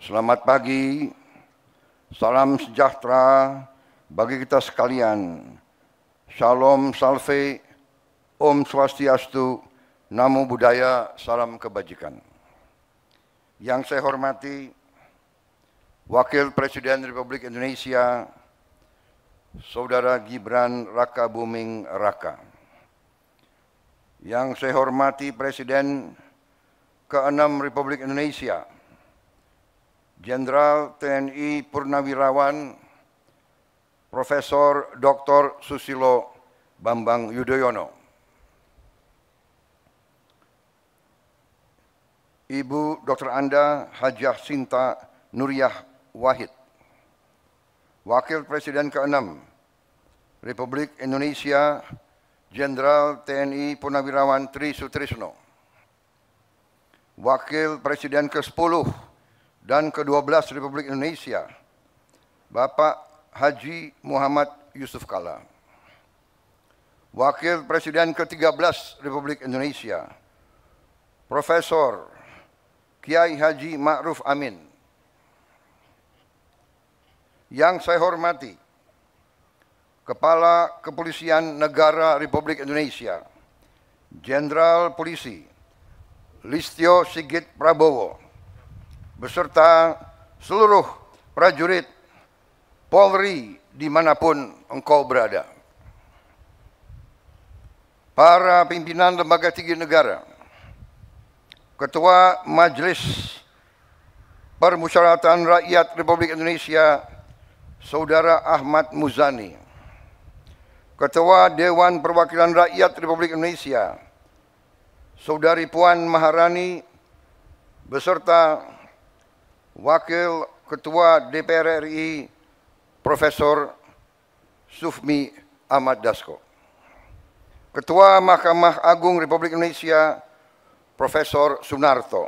Selamat pagi, salam sejahtera bagi kita sekalian. Shalom Salve, Om Swastiastu, Namo Buddhaya, salam kebajikan. Yang saya hormati Wakil Presiden Republik Indonesia, Saudara Gibran Rakabuming Raka. Yang saya hormati Presiden ke-6 Republik Indonesia, Jenderal TNI Purnawirawan Profesor Dr. Susilo Bambang Yudhoyono, Ibu Dr. Anda Hajah Sinta Nuriyah Wahid, Wakil Presiden ke-6 Republik Indonesia, Jenderal TNI Purnawirawan Tri Sutrisno, Wakil Presiden ke-10 dan ke-12 Republik Indonesia, Bapak Haji Muhammad Yusuf Kalla, Wakil Presiden ke-13 Republik Indonesia, Profesor Kiai Haji Ma'ruf Amin. Yang saya hormati Kepala Kepolisian Negara Republik Indonesia, Jenderal Polisi Listio Sigit Prabowo, beserta seluruh prajurit Polri dimanapun engkau berada. Para pimpinan lembaga tinggi negara, Ketua Majelis Permusyawaratan Rakyat Republik Indonesia, Saudara Ahmad Muzani, Ketua Dewan Perwakilan Rakyat Republik Indonesia, Saudari Puan Maharani, beserta Wakil Ketua DPR RI Profesor Sufmi Ahmad Dasko, Ketua Mahkamah Agung Republik Indonesia Profesor Sunarto,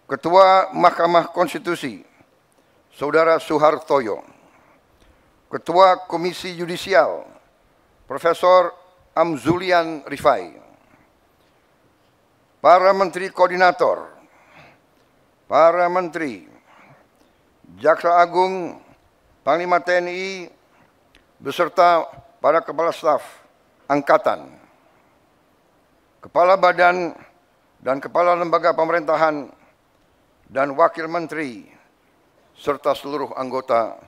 Ketua Mahkamah Konstitusi Saudara Suhartoyo, Ketua Komisi Yudisial Profesor Amzulian Rifai, para Menteri Koordinator, para Menteri, Jaksa Agung, Panglima TNI, beserta para Kepala Staf Angkatan, Kepala Badan dan Kepala Lembaga Pemerintahan, dan Wakil Menteri, serta seluruh anggota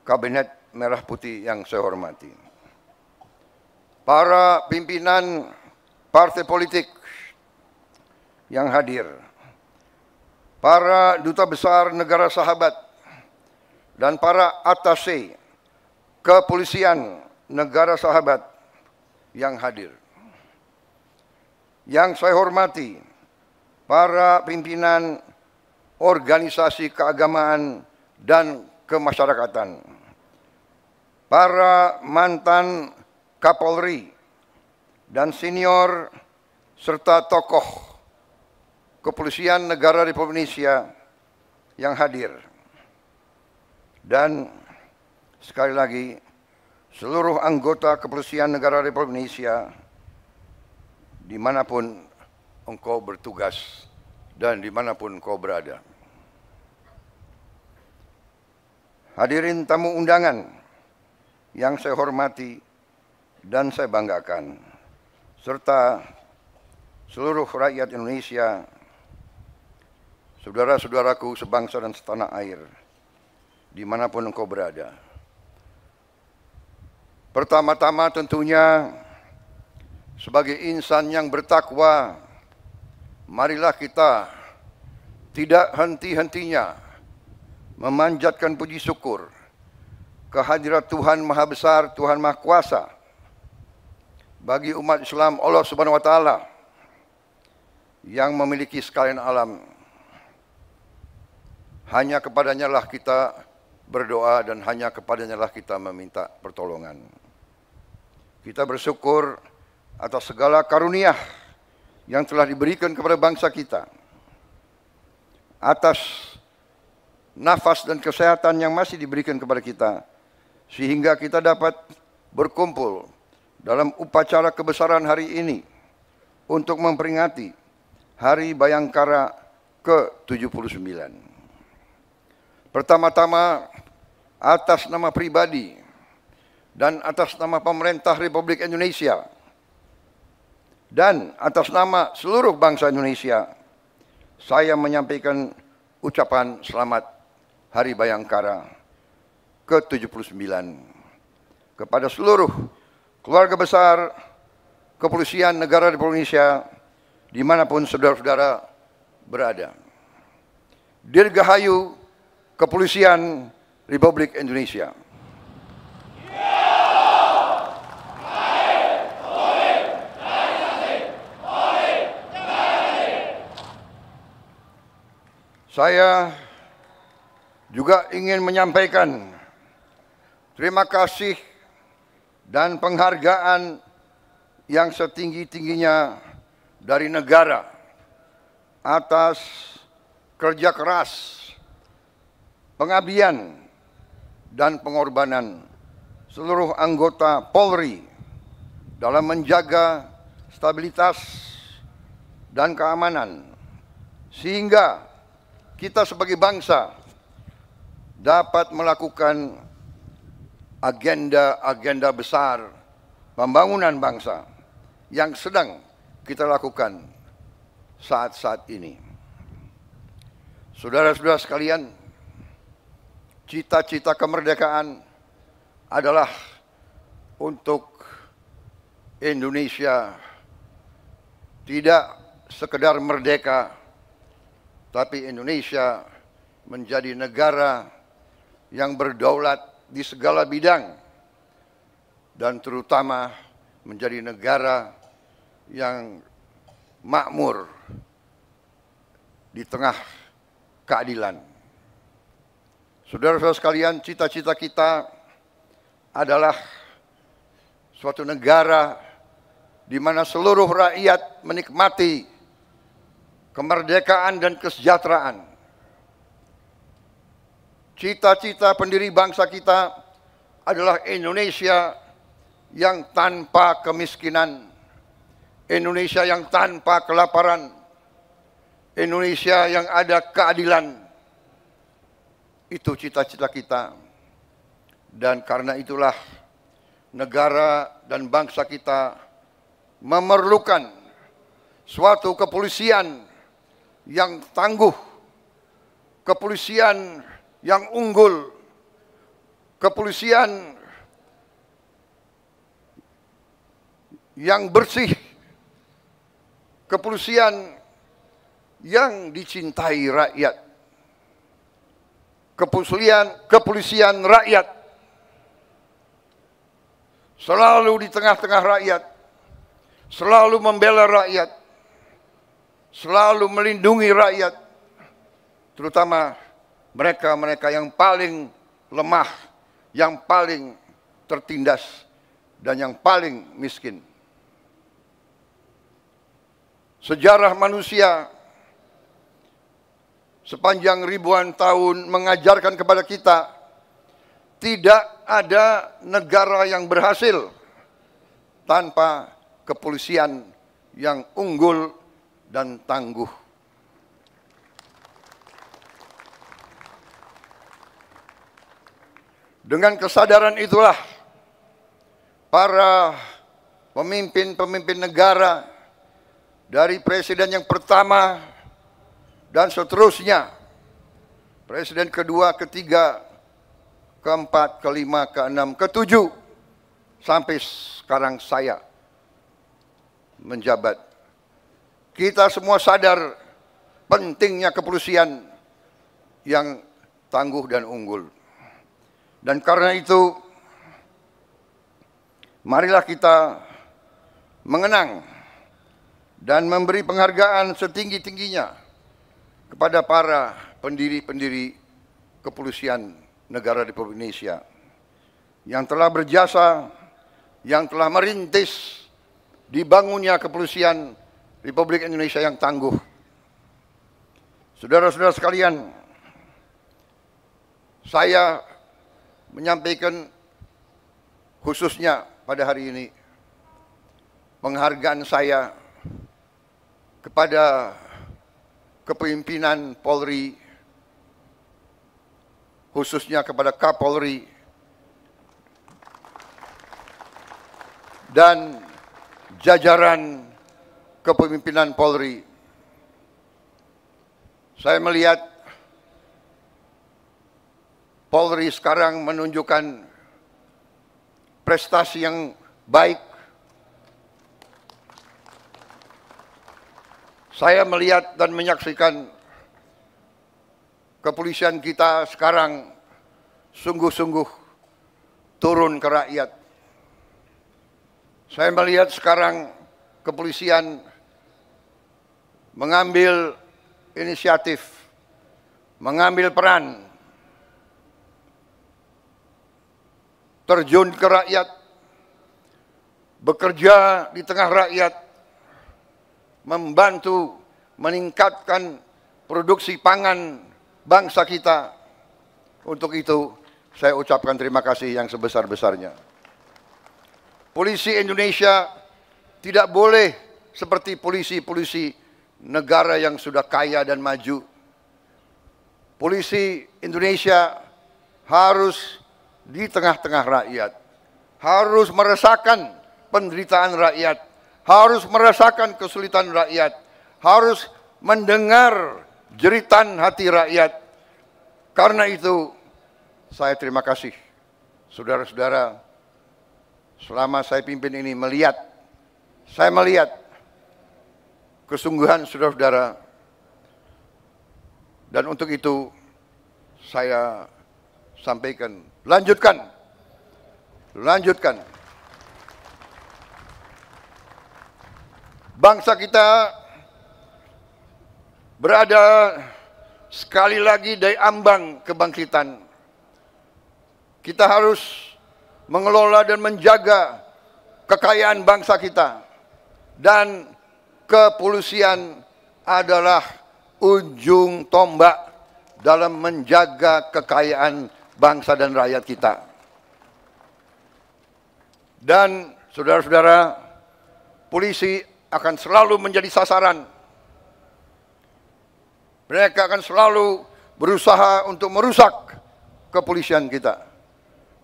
Kabinet Merah Putih yang saya hormati. Para pimpinan partai politik yang hadir, para duta besar negara sahabat, dan para atase kepolisian negara sahabat yang hadir. Yang saya hormati para pimpinan organisasi keagamaan dan kemasyarakatan, para mantan Kapolri dan senior serta tokoh Kepolisian Negara Republik Indonesia yang hadir, dan sekali lagi seluruh anggota Kepolisian Negara Republik Indonesia dimanapun engkau bertugas dan dimanapun engkau berada. Hadirin tamu undangan yang saya hormati dan saya banggakan, serta seluruh rakyat Indonesia, saudara-saudaraku sebangsa dan setanah air, dimanapun engkau berada. Pertama-tama tentunya, sebagai insan yang bertakwa, marilah kita tidak henti-hentinya memanjatkan puji syukur kehadirat Tuhan Maha Besar, Tuhan Maha Kuasa, bagi umat Islam Allah Subhanahu wa Ta'ala yang memiliki sekalian alam. Hanya kepadanya lah kita berdoa dan hanya kepadanya lah kita meminta pertolongan. Kita bersyukur atas segala karunia yang telah diberikan kepada bangsa kita, atas nafas dan kesehatan yang masih diberikan kepada kita, sehingga kita dapat berkumpul dalam upacara kebesaran hari ini untuk memperingati Hari Bayangkara ke-79. Pertama-tama, atas nama pribadi dan atas nama pemerintah Republik Indonesia dan atas nama seluruh bangsa Indonesia, saya menyampaikan ucapan selamat Hari Bayangkara ke-79 kepada seluruh keluarga besar Kepolisian Negara Republik Indonesia dimanapun saudara-saudara berada. Dirgahayu Kepolisian Republik Indonesia. Saya juga ingin menyampaikan terima kasih dan penghargaan yang setinggi-tingginya dari negara atas kerja keras, pengabdian, dan pengorbanan seluruh anggota Polri dalam menjaga stabilitas dan keamanan, sehingga kita sebagai bangsa dapat melakukan agenda-agenda besar pembangunan bangsa yang sedang kita lakukan saat-saat ini. Saudara-saudara sekalian, cita-cita kemerdekaan adalah untuk Indonesia tidak sekedar merdeka, tapi Indonesia menjadi negara yang berdaulat di segala bidang dan terutama menjadi negara yang makmur di tengah keadilan. Saudara-saudara sekalian, cita-cita kita adalah suatu negara di mana seluruh rakyat menikmati kemerdekaan dan kesejahteraan. Cita-cita pendiri bangsa kita adalah Indonesia yang tanpa kemiskinan, Indonesia yang tanpa kelaparan, Indonesia yang ada keadilan. Itu cita-cita kita. Dan karena itulah negara dan bangsa kita memerlukan suatu kepolisian yang tangguh, kepolisian yang unggul, kepolisian yang bersih, kepolisian yang dicintai rakyat, kepolisian rakyat, selalu di tengah-tengah rakyat, selalu membela rakyat, selalu melindungi rakyat, terutama mereka-mereka yang paling lemah, yang paling tertindas, dan yang paling miskin. Sejarah manusia sepanjang ribuan tahun mengajarkan kepada kita, tidak ada negara yang berhasil tanpa kepolisian yang unggul dan tangguh. Dengan kesadaran itulah para pemimpin-pemimpin negara dari presiden yang pertama dan seterusnya, presiden kedua, ketiga, keempat, kelima, keenam, ketujuh, sampai sekarang saya menjabat. Kita semua sadar pentingnya kepolisian yang tangguh dan unggul. Dan karena itu, marilah kita mengenang dan memberi penghargaan setinggi-tingginya kepada para pendiri-pendiri kepolisian negara Republik Indonesia yang telah berjasa, yang telah merintis dibangunnya kepolisian Republik Indonesia yang tangguh. Saudara-saudara sekalian, saya menyampaikan khususnya pada hari ini penghargaan saya kepada kepemimpinan Polri, khususnya kepada Kapolri dan jajaran kepemimpinan Polri. Saya melihat Polri sekarang menunjukkan prestasi yang baik. Saya melihat dan menyaksikan kepolisian kita sekarang sungguh-sungguh turun ke rakyat. Saya melihat sekarang kepolisian mengambil inisiatif, mengambil peran, terjun ke rakyat, bekerja di tengah rakyat, membantu meningkatkan produksi pangan bangsa kita. Untuk itu, saya ucapkan terima kasih yang sebesar-besarnya. Polisi Indonesia tidak boleh seperti polisi-polisi negara yang sudah kaya dan maju. Polisi Indonesia harus di tengah-tengah rakyat, harus merasakan penderitaan rakyat, harus merasakan kesulitan rakyat, harus mendengar jeritan hati rakyat. Karena itu, saya terima kasih, saudara-saudara, selama saya pimpin ini saya melihat kesungguhan saudara-saudara, dan untuk itu saya sampaikan, lanjutkan. Bangsa kita berada sekali lagi di ambang kebangkitan. Kita harus mengelola dan menjaga kekayaan bangsa kita. Dan kepolisian adalah ujung tombak dalam menjaga kekayaan bangsa dan rakyat kita. Dan saudara-saudara, polisi akan selalu menjadi sasaran. Mereka akan selalu berusaha untuk merusak kepolisian kita.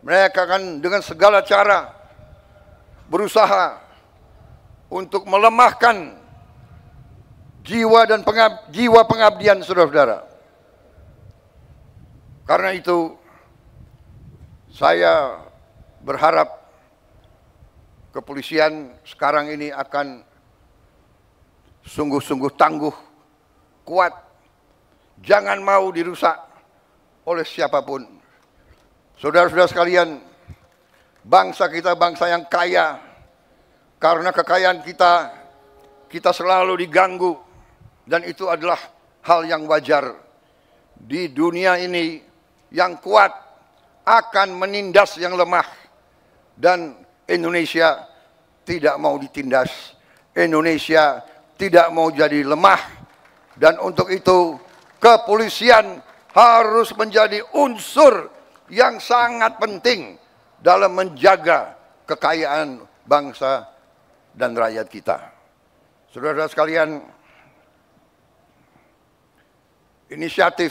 Mereka akan dengan segala cara berusaha untuk melemahkan jiwa dan jiwa pengabdian saudara-saudara. Karena itu, saya berharap kepolisian sekarang ini akan sungguh-sungguh tangguh, kuat, jangan mau dirusak oleh siapapun. Saudara-saudara sekalian, bangsa kita bangsa yang kaya. Karena kekayaan kita selalu diganggu, dan itu adalah hal yang wajar. Di dunia ini, yang kuat akan menindas yang lemah, dan Indonesia tidak mau ditindas. Indonesia tidak mau jadi lemah, dan untuk itu kepolisian harus menjadi unsur yang sangat penting dalam menjaga kekayaan bangsa dan rakyat kita. Saudara-saudara sekalian, inisiatif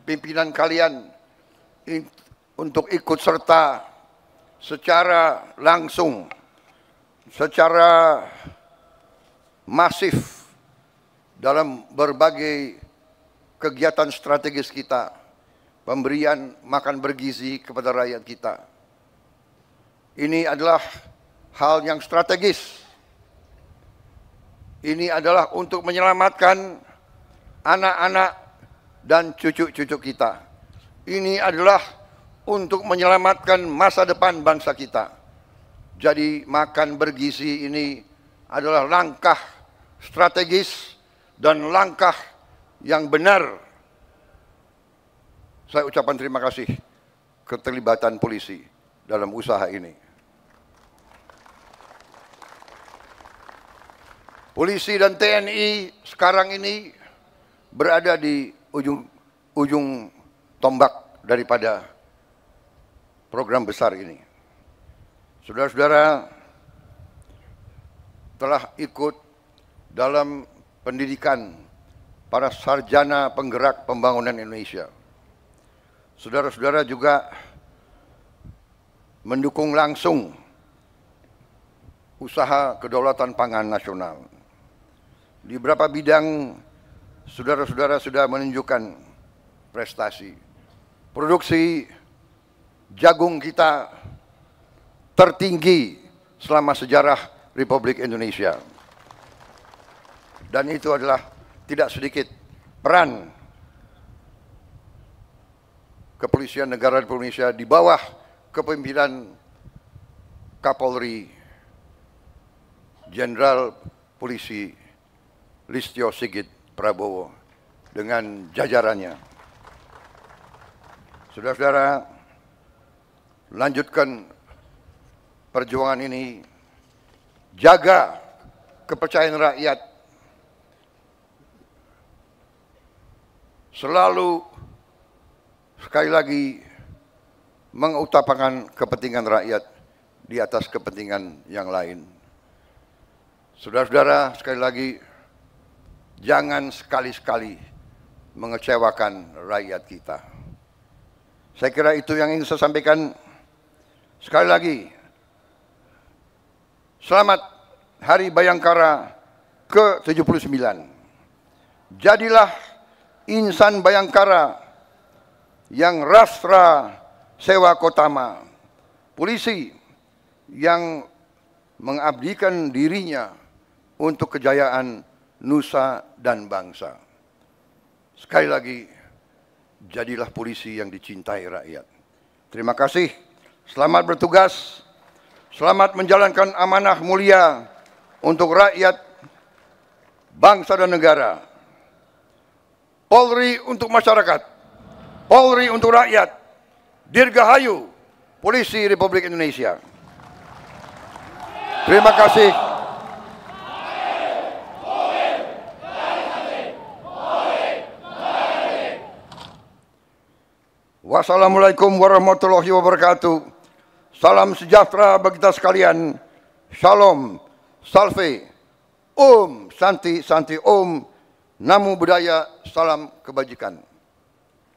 pimpinan kalian untuk ikut serta secara langsung, secara masif dalam berbagai kegiatan strategis kita, pemberian makan bergizi kepada rakyat kita. Ini adalah hal yang strategis. Ini adalah untuk menyelamatkan anak-anak dan cucu-cucu kita. Ini adalah untuk menyelamatkan masa depan bangsa kita. Jadi makan bergizi ini adalah langkah strategis dan langkah yang benar. Saya ucapkan terima kasih keterlibatan polisi dalam usaha ini. Polisi dan TNI sekarang ini berada di ujung tombak daripada program besar ini. Saudara-saudara telah ikut dalam pendidikan para sarjana penggerak pembangunan Indonesia. Saudara-saudara juga mendukung langsung usaha kedaulatan pangan nasional. Di beberapa bidang saudara-saudara sudah menunjukkan prestasi. Produksi jagung kita tertinggi selama sejarah Republik Indonesia. Dan itu adalah tidak sedikit peran Kepolisian Negara Republik Indonesia di bawah kepemimpinan Kapolri Jenderal Polisi Listio Sigit Prabowo dengan jajarannya. Saudara-saudara, lanjutkan perjuangan ini, jaga kepercayaan rakyat, selalu sekali lagi mengutamakan kepentingan rakyat di atas kepentingan yang lain. Saudara-saudara, sekali lagi, jangan sekali-sekali mengecewakan rakyat kita. Saya kira itu yang ingin saya sampaikan. Sekali lagi, selamat Hari Bayangkara ke-79. Jadilah insan Bayangkara yang rastra sewa kotama, polisi yang mengabdikan dirinya untuk kejayaan nusa dan bangsa. Sekali lagi, jadilah polisi yang dicintai rakyat. Terima kasih, selamat bertugas, selamat menjalankan amanah mulia untuk rakyat, bangsa dan negara. Polri untuk masyarakat, Polri untuk rakyat, Dirgahayu, Polisi Republik Indonesia. Terima kasih. Wassalamualaikum warahmatullahi wabarakatuh. Salam sejahtera bagi kita sekalian. Shalom, salve, Om, Santi, Santi, Om, Namo Buddhaya, salam kebajikan.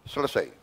Selesai.